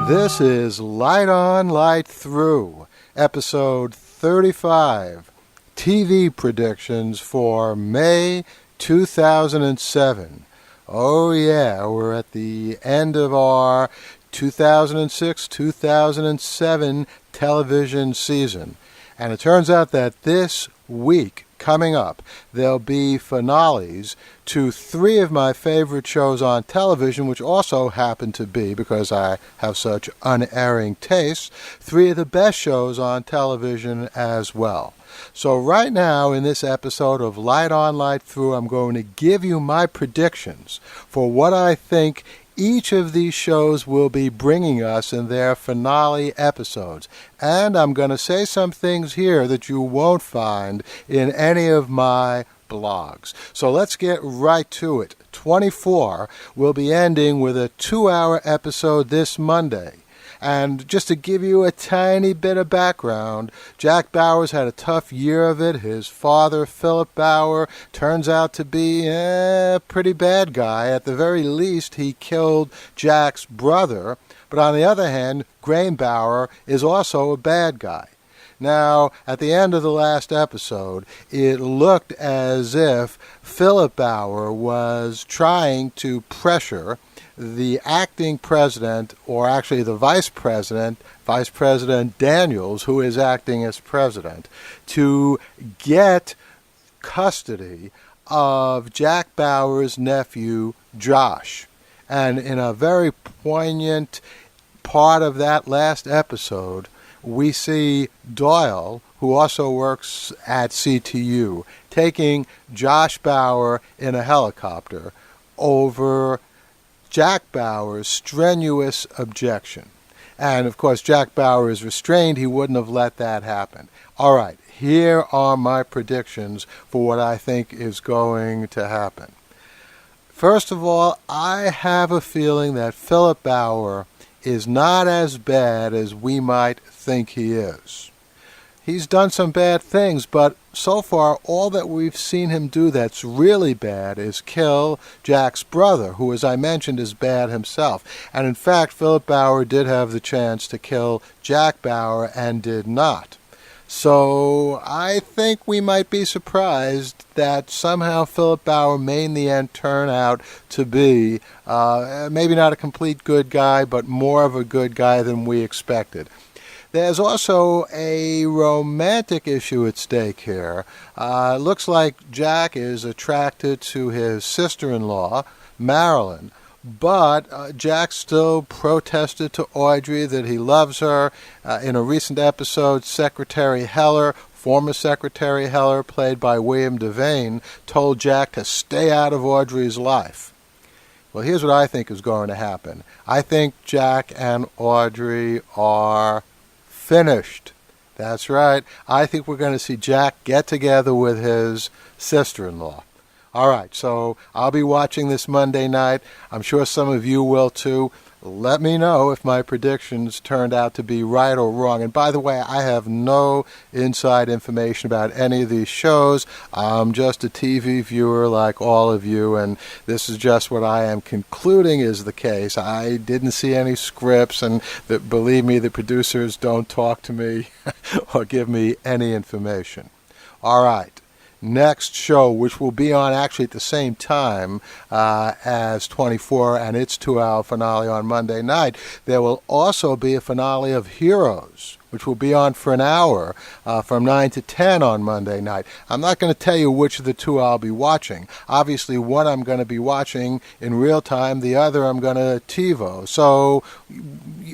This is Light On, Light Through, episode 35, TV predictions for May 2007. Oh yeah, we're at the end of our 2006-2007 television season. And it turns out that this week, coming up, there'll be finales to three of my favorite shows on television, which also happen to be, because I have such unerring tastes, three of the best shows on television as well. So right now in this episode of Light On, Light Through, I'm going to give you my predictions for what I think each of these shows will be bringing us in their finale episodes. And I'm going to say some things here that you won't find in any of my blogs. So let's get right to it. 24 will be ending with a 2-hour episode this Monday. And just to give you a tiny bit of background, Jack Bauer's had a tough year of it. His father, Philip Bauer, turns out to be a pretty bad guy. At the very least, he killed Jack's brother. But on the other hand, Graham Bauer is also a bad guy. Now, at the end of the last episode, it looked as if Philip Bauer was trying to pressure the acting president, or actually the Vice President Daniels, who is acting as president, to get custody of Jack Bauer's nephew, Josh. And in a very poignant part of that last episode, we see Doyle, who also works at CTU, taking Josh Bauer in a helicopter over Jack Bauer's strenuous objection. And, of course, Jack Bauer is restrained. He wouldn't have let that happen. All right, here are my predictions for what I think is going to happen. First of all, I have a feeling that Philip Bauer is not as bad as we might think he is. He's done some bad things, but so far all that we've seen him do that's really bad is kill Jack's brother, who, as I mentioned, is bad himself. And in fact, Philip Bauer did have the chance to kill Jack Bauer and did not. So I think we might be surprised that somehow Philip Bauer may in the end turn out to be maybe not a complete good guy, but more of a good guy than we expected. There's also a romantic issue at stake here. It looks like Jack is attracted to his sister-in-law, Marilyn, but Jack still protested to Audrey that he loves her. In a recent episode, Secretary Heller, former Secretary Heller, played by William Devane, told Jack to stay out of Audrey's life. Well, here's what I think is going to happen. I think Jack and Audrey are finished. That's right. I think we're going to see Jack get together with his sister-in-law. All right, so I'll be watching this Monday night. I'm sure some of you will too. Let me know if my predictions turned out to be right or wrong. And by the way, I have no inside information about any of these shows. I'm just a TV viewer like all of you, and this is just what I am concluding is the case. I didn't see any scripts, and believe me, the producers don't talk to me or give me any information. All right. Next show, which will be on actually at the same time as 24 and its 2-hour finale on Monday night, there will also be a finale of Heroes, which will be on for an hour from 9 to 10 on Monday night. I'm not going to tell you which of the two I'll be watching. Obviously, one I'm going to be watching in real time, the other I'm going to TiVo. So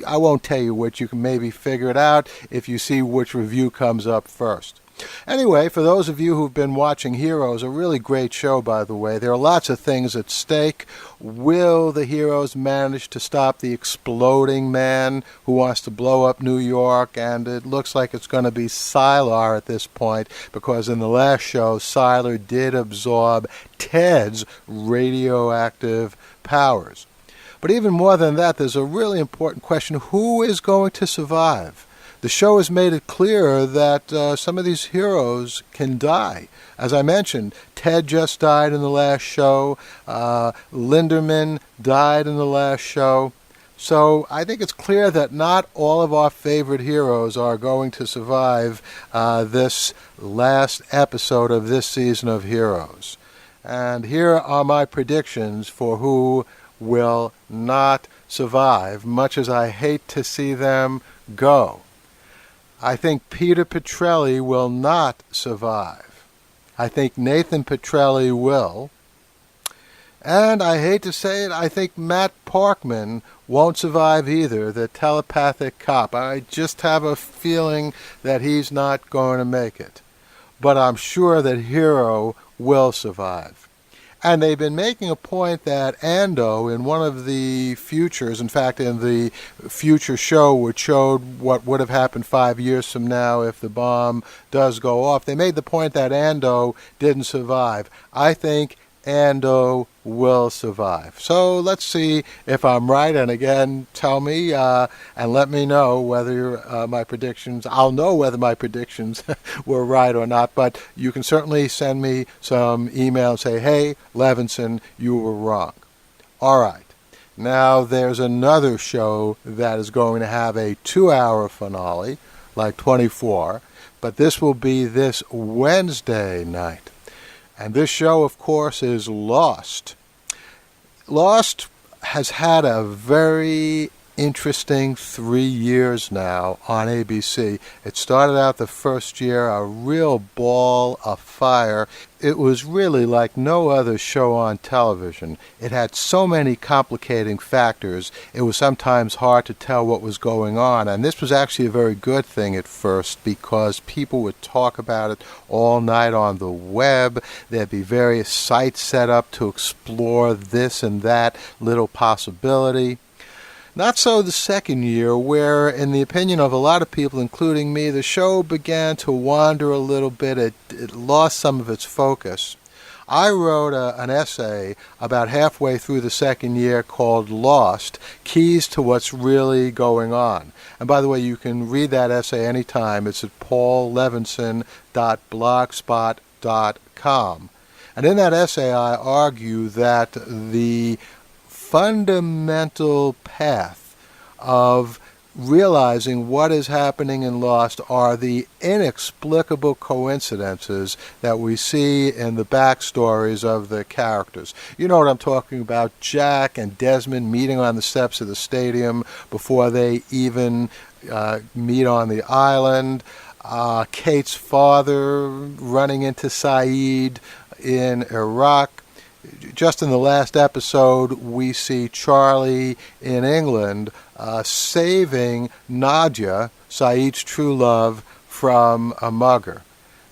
I won't tell you which. You can maybe figure it out if you see which review comes up first. Anyway, for those of you who've been watching Heroes, a really great show, by the way. There are lots of things at stake. Will the heroes manage to stop the exploding man who wants to blow up New York? And it looks like it's going to be Sylar at this point, because in the last show, Sylar did absorb Ted's radioactive powers. But even more than that, there's a really important question. Who is going to survive? The show has made it clear that some of these heroes can die. As I mentioned, Ted just died in the last show. Linderman died in the last show. So I think it's clear that not all of our favorite heroes are going to survive this last episode of this season of Heroes. And here are my predictions for who will not survive, much as I hate to see them go. I think Peter Petrelli will not survive. I think Nathan Petrelli will. And I hate to say it, I think Matt Parkman won't survive either, the telepathic cop. I just have a feeling that he's not going to make it. But I'm sure that Hero will survive. And they've been making a point that Ando, in one of the futures, in fact, in the future show which showed what would have happened 5 years from now if the bomb does go off, they made the point that Ando didn't survive. I think Ando will survive. So let's see if I'm right, and again, tell me and let me know whether my predictions, I'll know whether my predictions were right or not, but you can certainly send me some email and say, hey, Levinson, you were wrong. All right. Now there's another show that is going to have a 2-hour finale, like 24, but this will be this Wednesday night. And this show, of course, is Lost. Lost has had a very interesting 3 years now on ABC. It started out the first year a real ball of fire. It was really like no other show on television. It had so many complicating factors, it was sometimes hard to tell what was going on. And this was actually a very good thing at first because people would talk about it all night on the web. There'd be various sites set up to explore this and that little possibility. Not so the second year, where, in the opinion of a lot of people, including me, the show began to wander a little bit. It lost some of its focus. I wrote an essay about halfway through the second year called Lost, Keys to What's Really Going On. And by the way, you can read that essay anytime. It's at paullevinson.blogspot.com. And in that essay, I argue that the fundamental path of realizing what is happening in Lost are the inexplicable coincidences that we see in the backstories of the characters. You know what I'm talking about, Jack and Desmond meeting on the steps of the stadium before they even meet on the island, Kate's father running into Saeed in Iraq. Just in the last episode, we see Charlie in England saving Nadia, Saeed's true love, from a mugger.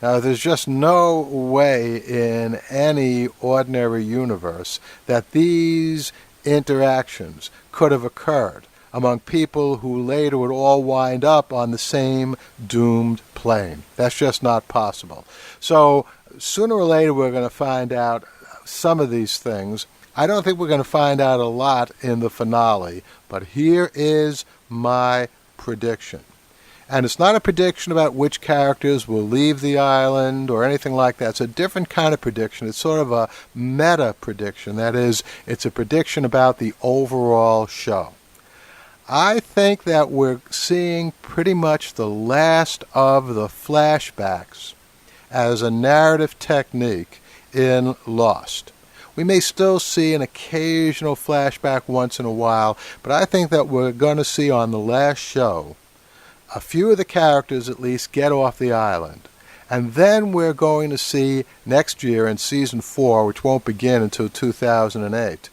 Now, there's just no way in any ordinary universe that these interactions could have occurred among people who later would all wind up on the same doomed plane. That's just not possible. So, sooner or later, we're going to find out some of these things. I don't think we're going to find out a lot in the finale, but here is my prediction. And it's not a prediction about which characters will leave the island or anything like that. It's a different kind of prediction. It's sort of a meta prediction. That is, it's a prediction about the overall show. I think that we're seeing pretty much the last of the flashbacks as a narrative technique in Lost. We may still see an occasional flashback once in a while, but I think that we're going to see on the last show a few of the characters at least get off the island. And then we're going to see next year in Season 4, which won't begin until 2008,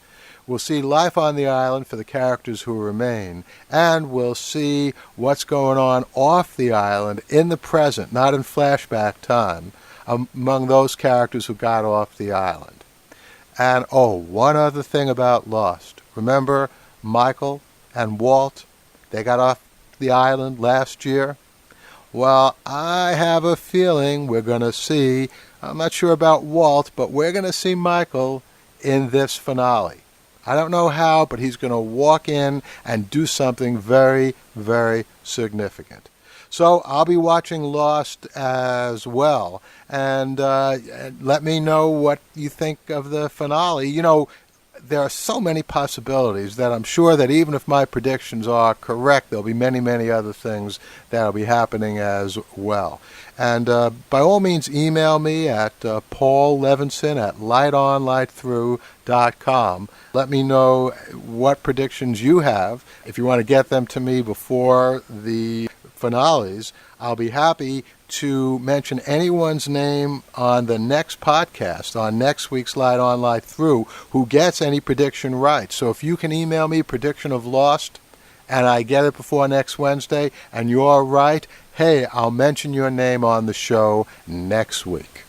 we'll see life on the island for the characters who remain, and we'll see what's going on off the island in the present, not in flashback time, among those characters who got off the island. And, one other thing about Lost. Remember Michael and Walt? They got off the island last year. Well, I have a feeling we're going to see, I'm not sure about Walt, but we're going to see Michael in this finale. I don't know how, but he's going to walk in and do something very, very significant. So I'll be watching Lost as well, and let me know what you think of the finale. You know, there are so many possibilities that I'm sure that even if my predictions are correct, there'll be many, many other things that'll be happening as well. And by all means, email me at Paul Levinson at lightonlightthrough.com. Let me know what predictions you have. If you want to get them to me before the finales, I'll be happy to mention anyone's name on the next podcast, on next week's Light On Light Through, who gets any prediction right. So if you can email me prediction of Lost, and I get it before next Wednesday, and you're right, hey, I'll mention your name on the show next week.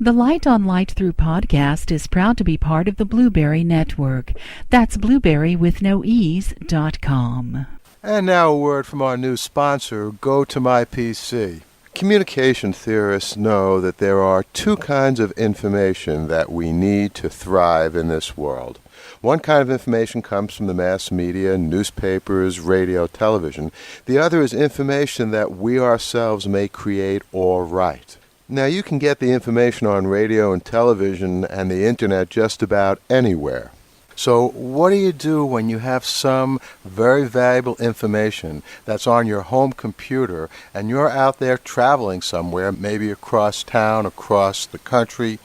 The Light on Light Through podcast is proud to be part of the Blueberry Network. That's blueberrywithnoease.com. And now a word from our new sponsor, GoToMyPC. Communication theorists know that there are two kinds of information that we need to thrive in this world. One kind of information comes from the mass media, newspapers, radio, television. The other is information that we ourselves may create or write. Now, you can get the information on radio and television and the internet just about anywhere. So what do you do when you have some very valuable information that's on your home computer and you're out there traveling somewhere, maybe across town, across the country?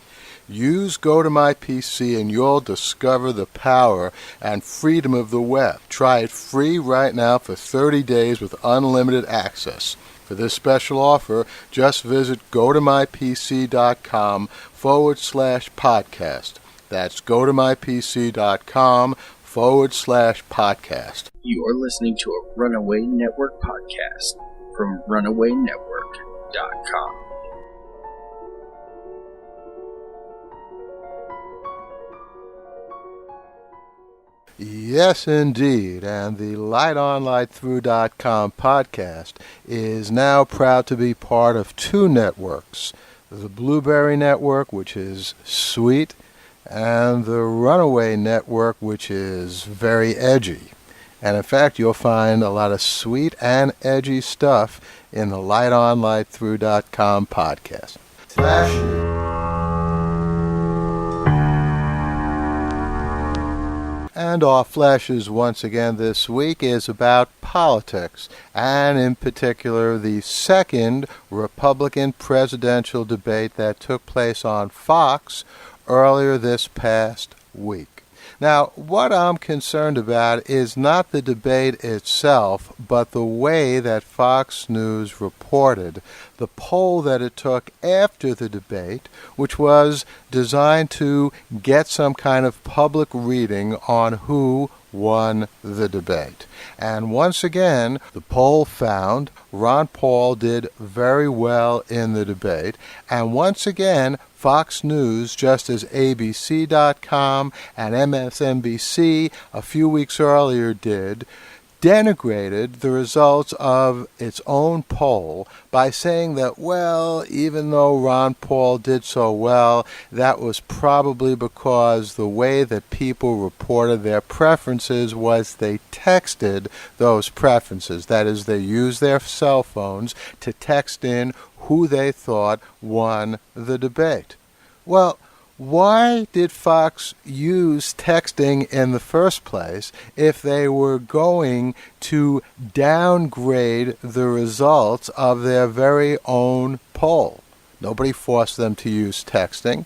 Use GoToMyPC and you'll discover the power and freedom of the web. Try it free right now for 30 days with unlimited access. For this special offer, just visit GoToMyPC.com/podcast. That's GoToMyPC.com/podcast. You are listening to a Runaway Network podcast from RunawayNetwork.com. Yes, indeed, and the LightOnLightThrough.com podcast is now proud to be part of two networks, the Blueberry Network, which is sweet, and the Runaway Network, which is very edgy. And in fact, you'll find a lot of sweet and edgy stuff in the LightOnLightThrough.com podcast. And our flashes once again this week is about politics, and in particular the second Republican presidential debate that took place on Fox earlier this past week. Now, what I'm concerned about is not the debate itself, but the way that Fox News reported the poll that it took after the debate, which was designed to get some kind of public reading on who won the debate. And once again, the poll found Ron Paul did very well in the debate. And once again, Fox News, just as ABC.com and MSNBC a few weeks earlier did, denigrated the results of its own poll by saying that, well, even though Ron Paul did so well, that was probably because the way that people reported their preferences was they texted those preferences. That is, they used their cell phones to text in who they thought won the debate. Well, why did Fox use texting in the first place if they were going to downgrade the results of their very own poll? Nobody forced them to use texting.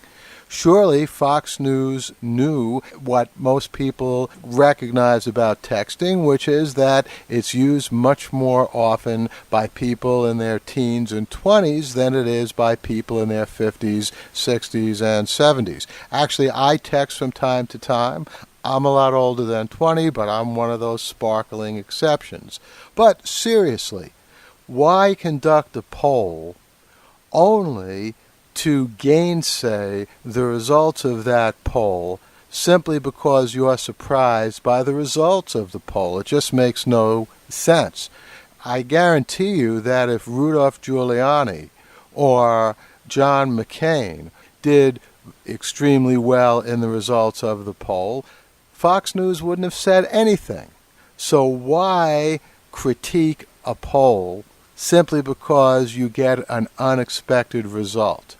Surely Fox News knew what most people recognize about texting, which is that it's used much more often by people in their teens and 20s than it is by people in their 50s, 60s, and 70s. Actually, I text from time to time. I'm a lot older than 20, but I'm one of those sparkling exceptions. But seriously, why conduct a poll only to gainsay the results of that poll simply because you're surprised by the results of the poll? It just makes no sense. I guarantee you that if Rudolph Giuliani or John McCain did extremely well in the results of the poll, Fox News wouldn't have said anything. So why critique a poll simply because you get an unexpected result?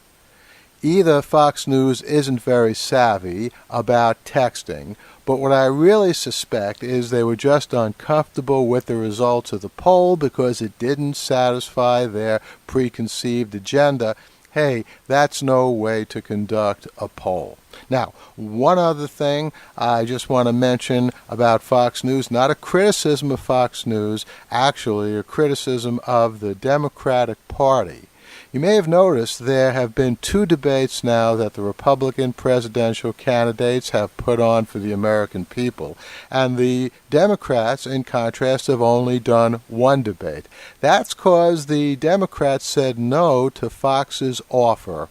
Either Fox News isn't very savvy about texting, but what I really suspect is they were just uncomfortable with the results of the poll because it didn't satisfy their preconceived agenda. Hey, that's no way to conduct a poll. Now, one other thing I just want to mention about Fox News, not a criticism of Fox News, actually a criticism of the Democratic Party. You may have noticed there have been 2 debates now that the Republican presidential candidates have put on for the American people, and the Democrats, in contrast, have only done 1 debate. That's because the Democrats said no to Fox's offer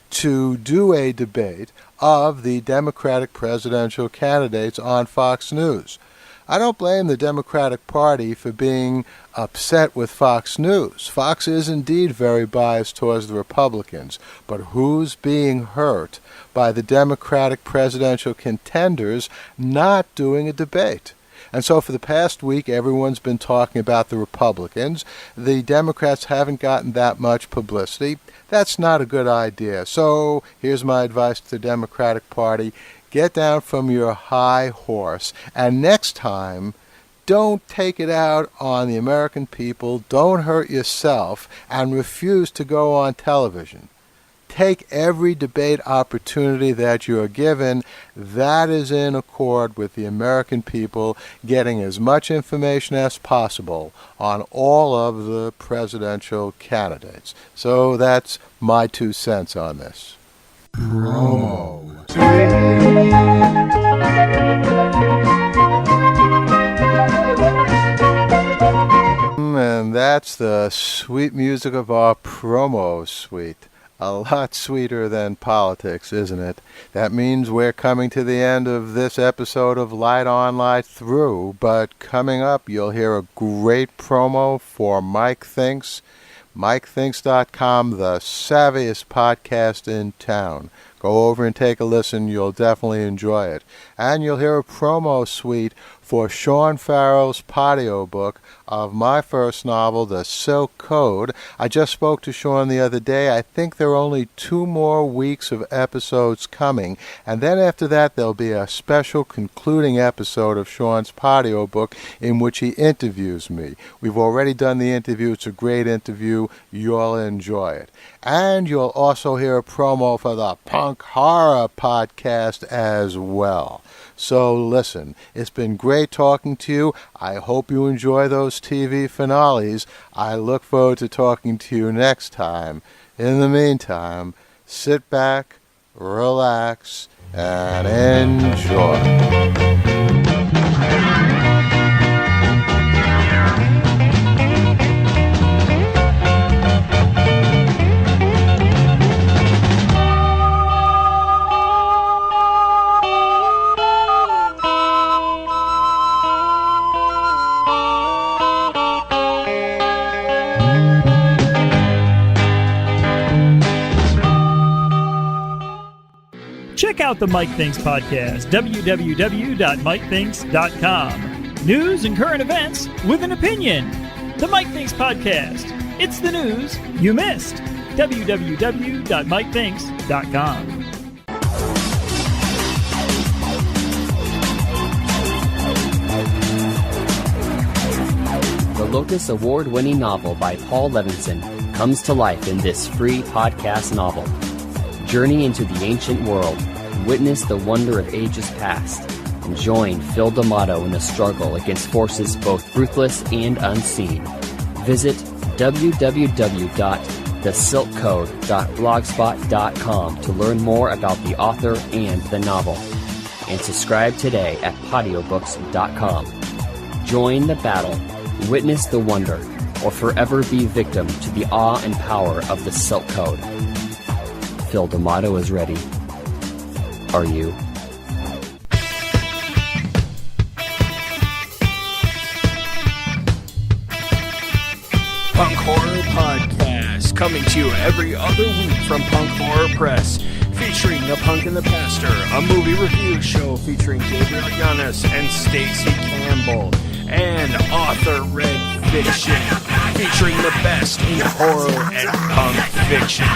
to do a debate of the Democratic presidential candidates on Fox News. I don't blame the Democratic Party for being upset with Fox News. Fox is indeed very biased towards the Republicans, but who's being hurt by the Democratic presidential contenders not doing a debate? And so for the past week, everyone's been talking about the Republicans. The Democrats haven't gotten that much publicity. That's not a good idea. So here's my advice to the Democratic Party. Get down from your high horse, and next time, don't take it out on the American people, don't hurt yourself, and refuse to go on television. Take every debate opportunity that you are given. That is in accord with the American people getting as much information as possible on all of the presidential candidates. So that's my 2 cents on this. Promo. And that's the sweet music of our promo suite. A lot sweeter than politics, isn't it? That means we're coming to the end of this episode of Light On, Light Through, but coming up you'll hear a great promo for Mike Thinks. MikeThinks.com, the savviest podcast in town. Go over and take a listen. You'll definitely enjoy it. And you'll hear a promo suite for Sean Farrell's patio book of my first novel, The Silk Code. I just spoke to Sean the other day. I think there are only 2 more weeks of episodes coming, and then after that there'll be a special concluding episode of Sean's patio book in which he interviews me. We've already done the interview. It's a great interview. You'll enjoy it. And you'll also hear a promo for the Punk Horror podcast as well. So listen, it's been great talking to you. I hope you enjoy those TV finales. I look forward to talking to you next time. In the meantime, sit back, relax, and enjoy. Check out the Mike Thinks podcast, www.mikethinks.com. News and current events with an opinion. The Mike Thinks podcast. It's the news you missed. www.mikethinks.com. The Locus Award-winning novel by Paul Levinson comes to life in this free podcast novel. Journey into the ancient world, witness the wonder of ages past, and join Phil D'Amato in the struggle against forces both ruthless and unseen. Visit www.thesilkcode.blogspot.com to learn more about the author and the novel, and subscribe today at patiobooks.com. Join the battle, witness the wonder, or forever be victim to the awe and power of the Silk Code. Phil D'Amato is ready. Are you? Punk Horror Podcast, coming to you every other week from Punk Horror Press, featuring The Punk and the Pastor, a movie review show featuring Gabriel Yanis and Stacey Campbell, and Author Red Fiction, featuring the best in horror and punk fiction.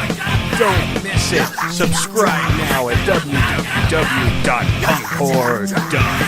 Don't miss it. Subscribe now at www.punkhorror.com.